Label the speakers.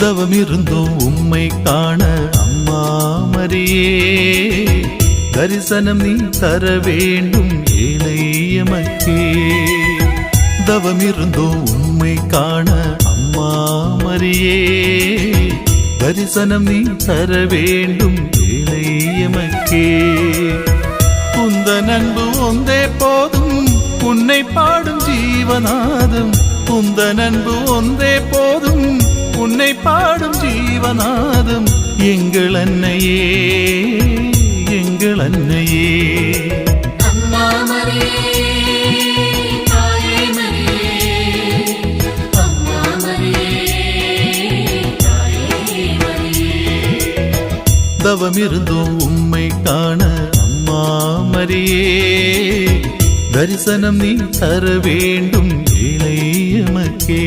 Speaker 1: தவமிருந்தோம் உம்மை காண அம்மா மரியே, தரிசனம் நீ தர வேண்டும் ஏழை எமக்கே. தவமிருந்தோம் உம்மை காண அம்மா மரியே, தரிசனம் நீ தர வேண்டும் ஏழை எமக்கே. உந்தன் அன்பு ஒன்றே போதும், உன்னை பாடும் ஜீவநாதம். உந்தன் அன்பு ஒன்றே போதும், உன்னை பாடும் ஜீவநாதம். எங்கள் அன்னையே, எங்கள் அன்னையே.
Speaker 2: அம்மா மரியே, தாயே மரியே, அம்மா மரியே, தாயே மரியே.
Speaker 1: தவமிருந்தோம் உம்மை காண அம்மா மரியே, தரிசனம் நீ தர வேண்டும் ஏழை எமக்கே.